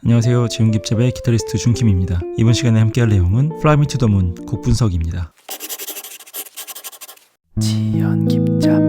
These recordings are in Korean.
안녕하세요. 지훈깁잡의 기타리스트 준킴입니다. 이번 시간에 함께할 내용은 Fly Me to the Moon 곡 분석입니다. 지훈깁잡.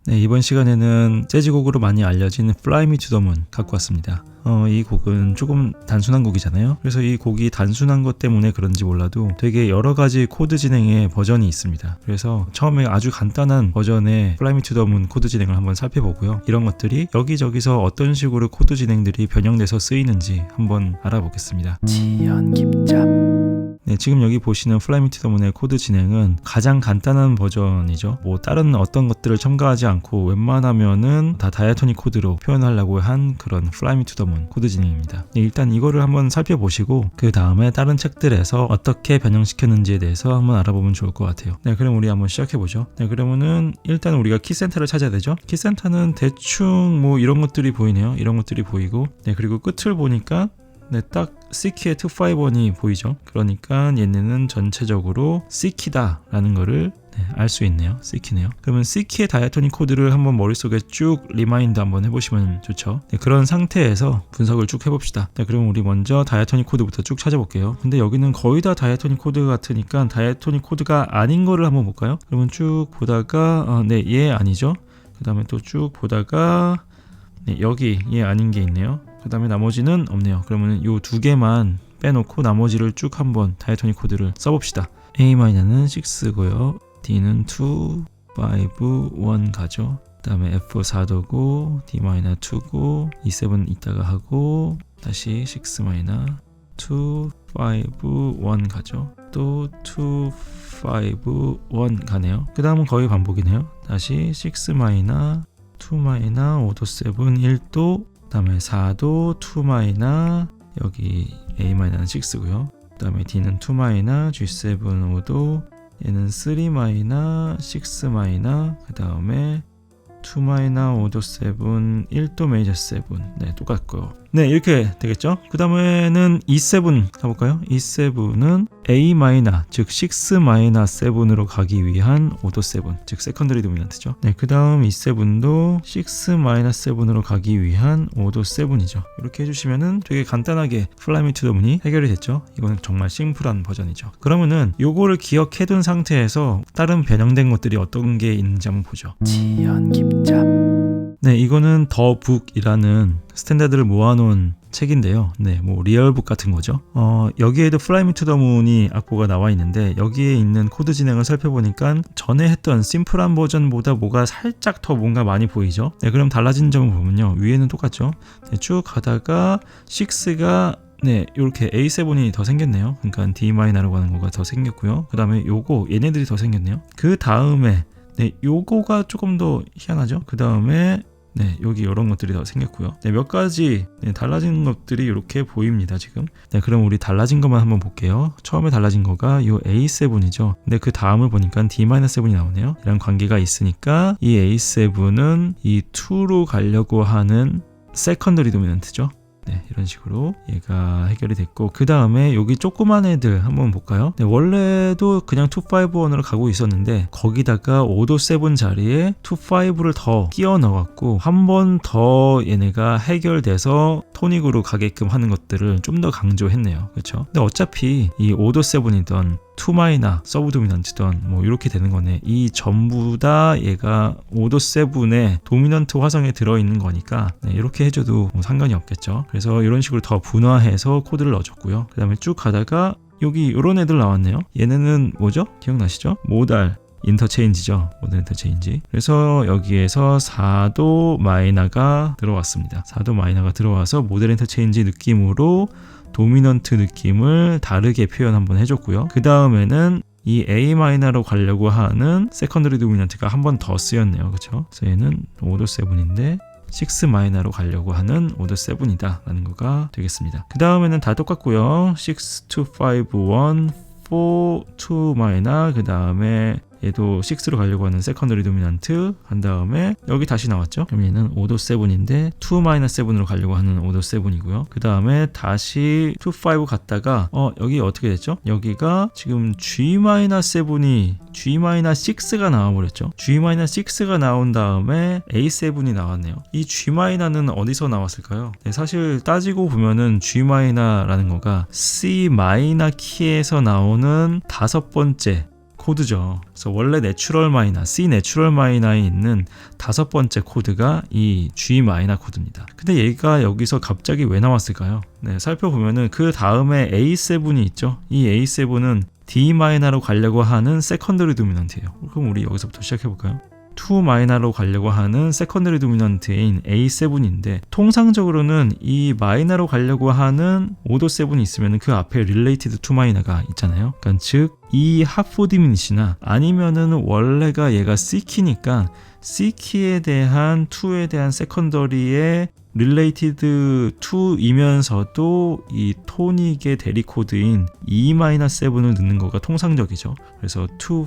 네, 이번 시간에는 재즈곡으로 많이 알려진 Fly Me to the Moon 갖고 왔습니다. 이 곡은 조금 단순한 곡이잖아요. 그래서 이 곡이 단순한 것 때문에 그런지 몰라도 되게 여러 가지 코드 진행의 버전이 있습니다. 그래서 처음에 아주 간단한 버전의 Fly Me to the Moon 코드 진행을 한번 살펴보고요. 이런 것들이 여기저기서 어떤 식으로 코드 진행들이 변형돼서 쓰이는지 한번 알아보겠습니다. 지연깁잡. 네, 지금 여기 보시는 Fly Me to the Moon의 코드 진행은 가장 간단한 버전이죠. 뭐 다른 어떤 것들을 첨가하지 않고 웬만하면은 다 다이아토닉 코드로 표현하려고 한 그런 Fly Me to the Moon 코드 진행입니다. 네, 일단 이거를 한번 살펴보시고 그 다음에 다른 책들에서 어떻게 변형시켰는지에 대해서 한번 알아보면 좋을 것 같아요. 네, 그럼 우리 한번 시작해보죠. 네, 그러면은 일단 우리가 키센터를 찾아야 되죠. 키센터는 대충 뭐 이런 것들이 보이네요. 이런 것들이 보이고, 네, 그리고 끝을 보니까 네, 딱 C키의 251이 보이죠. 그러니까 얘네는 전체적으로 C키다 라는 거를 알 수 있네요. C키네요. 그러면 C키의 다이아토닉 코드를 한번 머릿속에 쭉 리마인드 한번 해보시면 좋죠. 네, 그런 상태에서 분석을 쭉 해봅시다. 네, 그럼 우리 먼저 다이아토닉 코드부터 쭉 찾아볼게요. 근데 여기는 거의 다 다이아토닉 코드 같으니까 다이아토닉 코드가 아닌 거를 한번 볼까요? 그러면 쭉 보다가 네, 얘 아니죠. 그 다음에 또 쭉 보다가 네, 여기 얘 아닌 게 있네요. 그 다음에 나머지는 없네요. 그러면 요 두 개만 빼놓고 나머지를 쭉 한번 다이아토닉 코드를 써봅시다. A는 6고요. D는 2, 5, 1 가죠. 그 다음에 F 4도고 D 2고 E7 이따가 하고 다시 6 마이너 2, 5, 1 가죠. 또 2, 5, 1 가네요. 그 다음은 거의 반복이네요. 다시 6 마이너 2 마이너 5도 7 1도 그 다음에 4도 2 마이너 여기 A는 6고요. 그 다음에 D는 2 마이너 G7 5도 얘는 3 마이너 6 마이너 그 다음에 2 마이너 5도 7 1도 메이저 7 네, 똑같고요. 네, 이렇게 되겠죠. 그 다음에는 E7 가볼까요? E7은 A 마이너 즉 6 마이너 7으로 가기 위한 5도 7 즉 세컨더리 도미넌트죠. 네, 그 다음 E7도 6 마이너 7으로 가기 위한 5도 7이죠. 이렇게 해주시면은 되게 간단하게 Fly Me to the Moon이 해결이 됐죠. 이거는 정말 심플한 버전이죠. 그러면은 요거를 기억해둔 상태에서 다른 변형된 것들이 어떤 게 있는지 한번 보죠. 지연깁잡. 네, 이거는 더 북이라는 스탠다드를 모아놓은 책인데요. 네, 뭐 리얼북 같은 거죠. 여기에도 Fly Me to the Moon이 악보가 나와 있는데 여기에 있는 코드 진행을 살펴보니까 전에 했던 심플한 버전보다 뭐가 살짝 더 뭔가 많이 보이죠. 네, 그럼 달라진 점을 보면요. 위에는 똑같죠. 네, 쭉 가다가 6가 네, 이렇게 A7이 더 생겼네요. 그러니까 D-라고 하는 거가 더 생겼고요. 그 다음에 요거 얘네들이 더 생겼네요. 그 다음에 네, 요거가 조금 더 희한하죠. 그 다음에 네, 여기 이런 것들이 더 생겼고요. 네, 몇 가지 달라진 것들이 이렇게 보입니다, 지금. 네, 그럼 우리 달라진 것만 한번 볼게요. 처음에 달라진 거가 요 A7이죠. 근데 그 다음을 보니까 D-7이 나오네요. 이런 관계가 있으니까 이 A7은 이 2로 가려고 하는 세컨더리 도미넌트죠. 네, 이런 식으로 얘가 해결이 됐고 그 다음에 여기 조그만 애들 한번 볼까요? 네, 원래도 그냥 251으로 가고 있었는데 거기다가 5도 7 자리에 2,5를 더 끼워 넣어갖고 한 번 더 얘네가 해결돼서 토닉으로 가게끔 하는 것들을 좀 더 강조했네요. 그렇죠? 근데 어차피 이 5도 7이던 2 마이너 서브 도미넌트던 뭐 이렇게 되는 거네. 이 전부 다 얘가 5도 7의 도미넌트 화성에 들어있는 거니까 네, 이렇게 해줘도 뭐 상관이 없겠죠. 그래서 이런 식으로 더 분화해서 코드를 넣어줬고요. 그 다음에 쭉 가다가 여기 이런 애들 나왔네요. 얘네는 뭐죠? 기억나시죠? 모달 인터체인지죠. 모달 인터체인지. 그래서 여기에서 4도 마이너가 들어왔습니다. 4도 마이너가 들어와서 모달 인터체인지 느낌으로 도미넌트 느낌을 다르게 표현 한번 해줬고요. 그 다음에는 이 A-로 가려고 하는 세컨더리 도미넌트가 한 번 더 쓰였네요. 그렇죠? 그래서 얘는 5도 7인데 6 마이너로 가려고 하는 5도 7이다 라는 거가 되겠습니다. 그 다음에는 다 똑같고요. 6, 2, 5, 1, 4, 2 마이너 그 다음에 얘도 6로 가려고 하는 세컨더리 도미넌트 한 다음에 여기 다시 나왔죠. 그럼 얘는 오더 7인데 2-7으로 가려고 하는 오더 7이고요. 그 다음에 다시 2-5 갔다가 여기 어떻게 됐죠? 여기가 지금 G-7이 G-6가 나와버렸죠. G-6가 나온 다음에 A7이 나왔네요. 이 G-는 어디서 나왔을까요? 네, 사실 따지고 보면은 G-라는 거가 C 마이너 키에서 나오는 다섯 번째 코드죠. 그래서 원래 내추럴 마이너, C 내추럴 마이너에 있는 다섯 번째 코드가 이 G 마이너 코드입니다. 근데 얘가 여기서 갑자기 왜 나왔을까요? 네, 살펴보면은 그 다음에 A7이 있죠. 이 A7은 D 마이너로 가려고 하는 세컨더리 도미넌트예요. 그럼 우리 여기서부터 시작해 볼까요? 2 마이너로 가려고 하는 세컨더리 도미넌트인 A7인데 통상적으로는 이 마이너로 가려고 하는 오더 7이 있으면 그 앞에 related to 마이너가 있잖아요. 그러니까 즉 이 하프 디미니시나 아니면은 원래가 얘가 C키니까 C키에 대한 2에 대한 세컨더리의 related to이면서도 이 토닉의 대리 코드인 E-7을 넣는 거가 통상적이죠. 그래서 2, 5,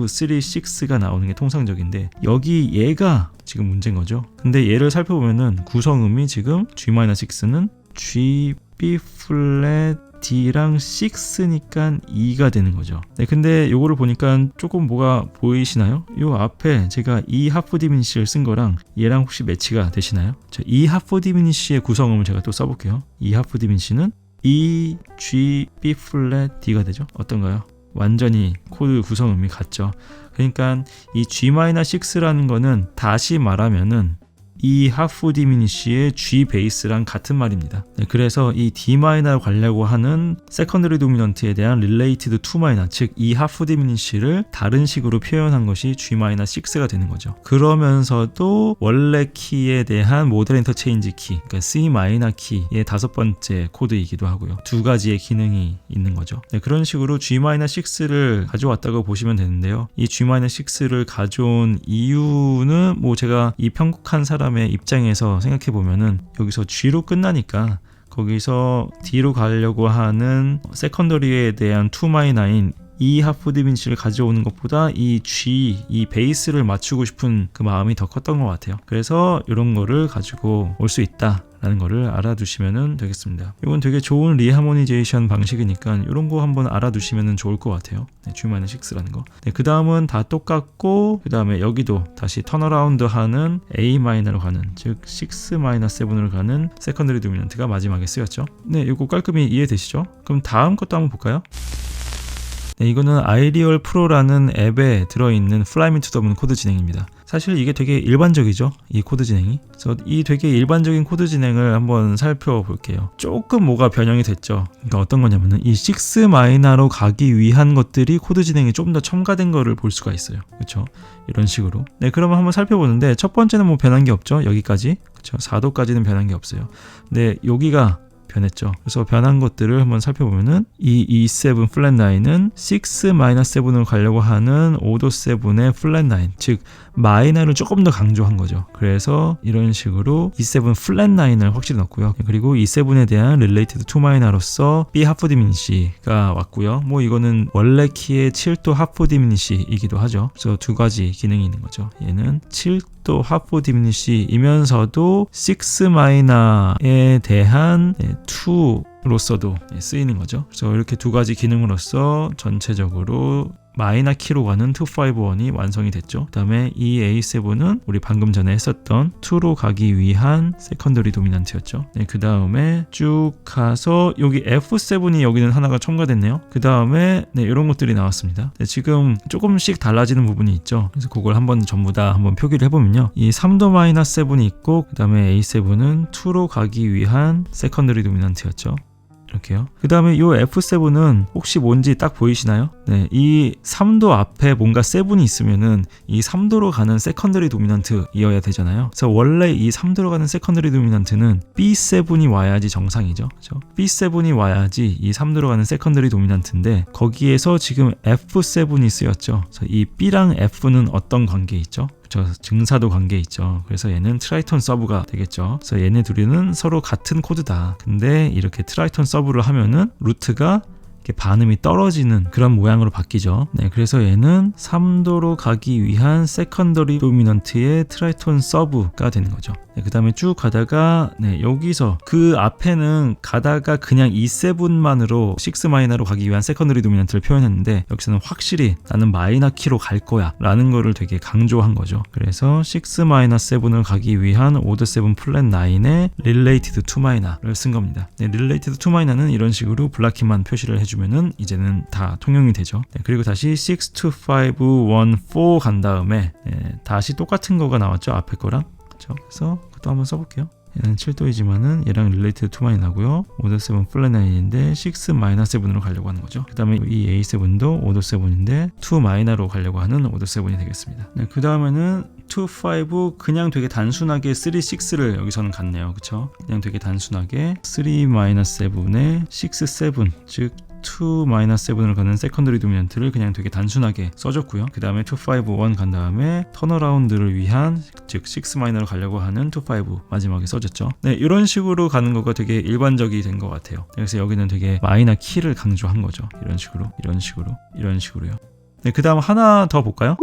3, 6가 나오는 게 통상적인데 여기 얘가 지금 문제인 거죠. 근데 얘를 살펴보면은 구성음이 지금 G-6는 G, B 플랫, D랑 6니까 2가 되는 거죠. 네, 근데 요거를 보니까 조금 뭐가 보이시나요? 요 앞에 제가 이 하프 디미니시를 쓴 거랑 얘랑 혹시 매치가 되시나요? 자, 이 하프 디미니시의 구성음을 제가 또 써볼게요. 이 하프 디미니시는 E, G, B 플랫, D가 되죠. 어떤가요? 완전히 코드 구성음이 같죠. 그러니까 이 G-6라는 거는 다시 말하면은 이 하프 디미니시의 G 베이스랑 같은 말입니다. 네, 그래서 이 D 마이너로 가려고 하는 세컨더리 도미넌트에 대한 related to 마이너, 즉 이 하프 디미니시를 다른 식으로 표현한 것이 G-6가 되는 거죠. 그러면서도 원래 키에 대한 모델 인터체인지 키, 그러니까 C 마이너 키의 다섯 번째 코드이기도 하고요. 두 가지의 기능이 있는 거죠. 네, 그런 식으로 G-6를 가져왔다고 보시면 되는데요. 이 G-6를 가져온 이유는 뭐 제가 이 편곡한 사람의 입장에서 생각해 보면은 여기서 G로 끝나니까 거기서 D로 가려고 하는 세컨더리에 대한 2-9인 이 하프 디미니시를 가져오는 것보다 이 G, 이 베이스를 맞추고 싶은 그 마음이 더 컸던 것 같아요. 그래서 이런 거를 가지고 올 수 있다 라는 거를 알아두시면 되겠습니다. 이건 되게 좋은 리하모니제이션 방식이니까 이런 거 한번 알아두시면 좋을 것 같아요. 네, G-6라는 거. 네, 그 다음은 다 똑같고 그 다음에 여기도 다시 턴어라운드 하는 A-로 가는, 즉 6-7으로 가는 세컨더리 도미넌트가 마지막에 쓰였죠. 네, 이거 깔끔히 이해되시죠? 그럼 다음 것도 한번 볼까요? 네, 이거는 아이리얼 프로라는 앱에 들어있는 Fly Me to the Moon 코드 진행입니다. 사실 이게 되게 일반적이죠, 이 코드 진행이. 그래서 이 되게 일반적인 코드 진행을 한번 살펴볼게요. 조금 뭐가 변형이 됐죠. 그러니까 어떤 거냐면은 이 6-로 가기 위한 것들이 코드 진행이 좀 더 첨가된 거를 볼 수가 있어요. 그렇죠? 이런 식으로. 네, 그러면 한번 살펴보는데 첫 번째는 뭐 변한 게 없죠. 여기까지. 그렇죠? 4도까지는 변한 게 없어요. 근데 여기가 변했죠. 그래서 변한 것들을 한번 살펴보면은 이 E7 플랫 9은 6-7으로 가려고 하는 오더 7의 플랫 9, 즉 마이너를 조금 더 강조한 거죠. 그래서 이런 식으로 E7 플랫 9을 확실히 넣었고요. 그리고 E7에 대한 related to 마이너로서 B 하프 디미니시가 왔고요. 뭐 이거는 원래 키의 7도 하프 디미니시이기도 하죠. 그래서 두 가지 기능이 있는 거죠. 얘는 7도 하프 디미니시이면서도 6-에 대한 2로서도 쓰이는 거죠. 그래서 이렇게 두 가지 기능으로서 전체적으로 마이너 키로 가는 251이 완성이 됐죠. 그 다음에 이 A7은 우리 방금 전에 했었던 2로 가기 위한 세컨더리 도미넌트였죠. 네, 그 다음에 쭉 가서 여기 F7이 여기는 하나가 첨가됐네요. 그 다음에 네, 이런 것들이 나왔습니다. 네, 지금 조금씩 달라지는 부분이 있죠. 그래서 그걸 한번 전부 다 한번 표기를 해보면요. 이 3도 마이너 7이 있고 그 다음에 A7은 2로 가기 위한 세컨더리 도미넌트였죠. 이렇게요. 그 다음에 이 F7은 혹시 뭔지 딱 보이시나요? 네, 이 3도 앞에 뭔가 7이 있으면은 이 3도로 가는 세컨더리 도미넌트이어야 되잖아요. 그래서 원래 이 3도로 가는 세컨더리 도미넌트는 B7이 와야지 정상이죠. 그렇죠? B7이 와야지 이 3도로 가는 세컨더리 도미넌트인데 거기에서 지금 F7이 쓰였죠. 그래서 이 B랑 F는 어떤 관계 있죠? 증사도 관계 있죠. 그래서 얘는 트라이톤 서브가 되겠죠. 그래서 얘네 둘이는 서로 같은 코드다. 근데 이렇게 트라이톤 서브를 하면은 루트가 이렇게 반음이 떨어지는 그런 모양으로 바뀌죠. 네, 그래서 얘는 3도로 가기 위한 세컨더리 도미넌트의 트라이톤 서브가 되는 거죠. 네, 그 다음에 쭉 가다가 여기서 그 앞에는 가다가 그냥 E7만으로 6 마이너로 가기 위한 세컨더리 도미넌트를 표현했는데 여기서는 확실히 나는 마이너 키로 갈 거야 라는 거를 되게 강조한 거죠. 그래서 6 마이너 7을 가기 위한 오더 7 플랫 9의 related to minor를 쓴 겁니다. 네, related to minor는 이런 식으로 블락키만 표시를 해주면은 이제는 다 통용이 되죠. 네, 그리고 다시 6, 2, 5, 1, 4 간 다음에 다시 똑같은 거가 나왔죠. 앞에 거랑. 그렇죠? 그래서 그것도 한번 써볼게요. 얘는 7도이지만은 얘랑 related to minor 나고요. 오더 7 플랫 9인데 6 마이너 7으로 가려고 하는 거죠. 그 다음에 이 A7도 오더 7인데 2 마이너로 가려고 하는 오더 7이 되겠습니다. 네, 그 다음에는 2, 5 그냥 되게 단순하게 3, 6를 여기서는 갔네요. 그쵸? 그냥 되게 단순하게 3 마이너 7에 6, 7 즉 2 마이너 7을 가는 세컨더리 도미넌트를 그냥 되게 단순하게 써줬고요. 그 다음에 2, 5, 1 간 다음에 턴어라운드를 위한 즉 6 마이너로 가려고 하는 2, 5 마지막에 써줬죠. 네, 이런 식으로 가는 거가 되게 일반적이 된 것 같아요. 그래서 여기는 되게 마이너 키를 강조한 거죠. 이런 식으로요. 네, 그 다음 하나 더 볼까요?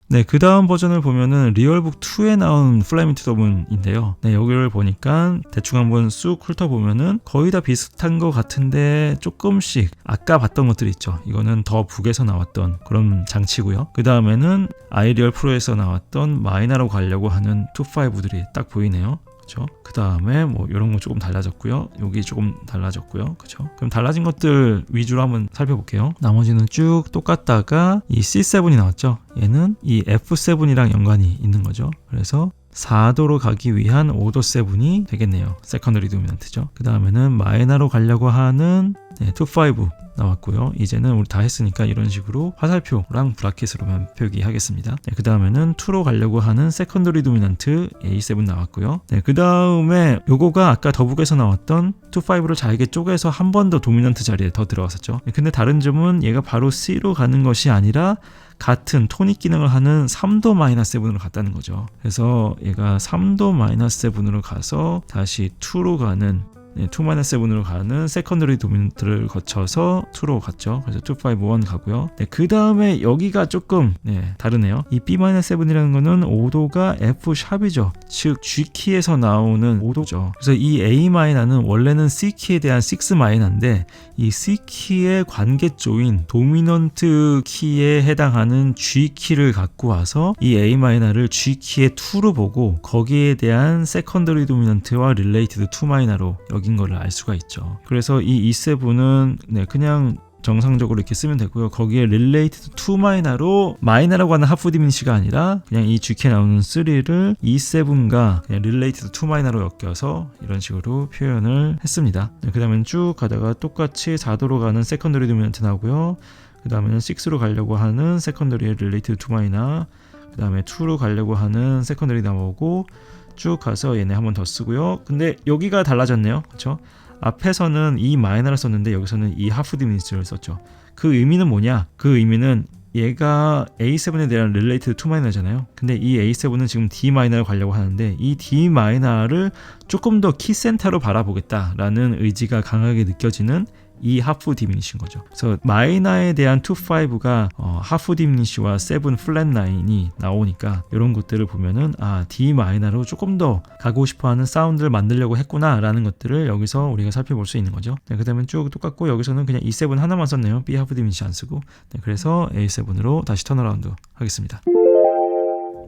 네, 그 다음 버전을 보면은 리얼북 2에 나온 플라이미 투 더 문인데요. 네, 여기를 보니까 대충 한번 쑥 훑어보면은 거의 다 비슷한 것 같은데 조금씩 아까 봤던 것들이 있죠. 이거는 더 북에서 나왔던 그런 장치고요. 그 다음에는 아이리얼 프로에서 나왔던 마이너로 가려고 하는 2, 5들이 딱 보이네요. 그렇죠? 그 다음에 뭐 이런 거 조금 달라졌고요. 여기 조금 달라졌고요. 그렇죠? 그럼 달라진 것들 위주로 한번 살펴볼게요. 나머지는 쭉 똑같다가 이 C7이 나왔죠. 얘는 이 F7이랑 연관이 있는 거죠. 그래서 4도로 가기 위한 오더 7이 되겠네요. 세컨더리 도미넌트죠. 그 다음에는 마이너로 가려고 하는 2, 5 나왔고요. 이제는 우리 다 했으니까 이런 식으로 화살표랑 브라켓으로만 표기하겠습니다. 네, 그 다음에는 2로 가려고 하는 세컨더리 도미넌트 A7 나왔고요. 네, 그 다음에 요거가 아까 더북에서 나왔던 2, 5를 잘게 쪼개서 한 번 더 도미넌트 자리에 더 들어갔었죠. 네, 근데 다른 점은 얘가 바로 C로 가는 것이 아니라 같은 토닉 기능을 하는 3도 마이너 7으로 갔다는 거죠. 그래서 얘가 3도 마이너 7으로 가서 다시 2로 가는 2-7으로 가는 세컨더리 도미넌트를 거쳐서 2로 갔죠. 그래서 2, 5, 1 가고요. 네, 그 다음에 여기가 조금 다르네요. 이 B-7이라는 거는 5도가 F샵이죠. 즉 G키에서 나오는 5도죠. 그래서 이 A-는 원래는 C키에 대한 6 마이너인데 이 C키의 관계조인 도미넌트 키에 해당하는 G키를 갖고 와서 이 A-를 G키의 2로 보고 거기에 대한 세컨더리 도미넌트와 related to minor로 여긴 거를 알 수가 있죠. 그래서 이 E7은 그냥 정상적으로 이렇게 쓰면 되고요. 거기에 related to minor로 마이너라고 하는 하프 디미니시가 아니라 그냥 이 G키에 나오는 3를 E7과 그냥 related to minor로 엮여서 이런 식으로 표현을 했습니다. 그 다음에 쭉 가다가 똑같이 4도로 가는 세컨더리 도미넌트 나오고요. 그 다음에는 6로 가려고 하는 세컨더리의 related to minor, 그 다음에 2로 가려고 하는 세컨더리 나오고 쭉 가서 얘네 한 번 더 쓰고요. 근데 여기가 달라졌네요. 그렇죠? 앞에서는 이 마이너를 썼는데 여기서는 이 하프 디미니스를 썼죠. 그 의미는 뭐냐? 그 의미는 얘가 A7에 대한 related to minor잖아요. 근데 이 A7은 지금 D 마이너를 가려고 하는데 이 D 마이너를 조금 더 키 센터로 바라보겠다라는 의지가 강하게 느껴지는 이 하프 디미니시인 거죠. 그래서 마이너에 대한 2, 5가 하프 디미니시와 7 플랫 9이 나오니까 이런 것들을 보면은 D 마이너로 조금 더 가고 싶어하는 사운드를 만들려고 했구나 라는 것들을 여기서 우리가 살펴볼 수 있는 거죠. 네, 그 다음에 쭉 똑같고 여기서는 그냥 E7 하나만 썼네요. B 하프 디미니시 안 쓰고. 네, 그래서 A7으로 다시 턴어라운드 하겠습니다.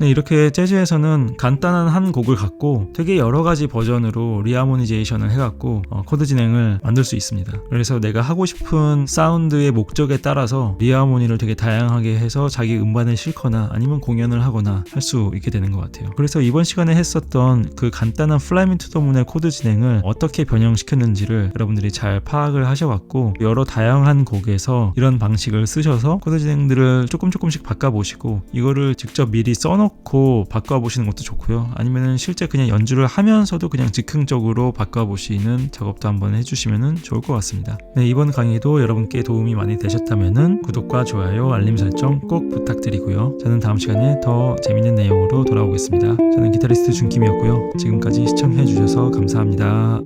네, 이렇게 재즈에서는 간단한 한 곡을 갖고 되게 여러 가지 버전으로 리하모니제이션을 해갖고 코드 진행을 만들 수 있습니다. 그래서 내가 하고 싶은 사운드의 목적에 따라서 리하모니를 되게 다양하게 해서 자기 음반에 싣거나 아니면 공연을 하거나 할 수 있게 되는 것 같아요. 그래서 이번 시간에 했었던 그 간단한 플라이 미 투 더 문의 코드 진행을 어떻게 변형시켰는지를 여러분들이 잘 파악을 하셔갖고 여러 다양한 곡에서 이런 방식을 쓰셔서 코드 진행들을 조금씩 바꿔보시고 이거를 직접 미리 써놓고 바꿔보시는 것도 좋고요. 아니면은 실제 그냥 연주를 하면서도 그냥 즉흥적으로 바꿔보시는 작업도 한번 해주시면 좋을 것 같습니다. 네, 이번 강의도 여러분께 도움이 많이 되셨다면은 구독과 좋아요, 알림 설정 꼭 부탁드리고요. 저는 다음 시간에 더 재밌는 내용으로 돌아오겠습니다. 저는 기타리스트 준킴이었고요. 지금까지 시청해주셔서 감사합니다.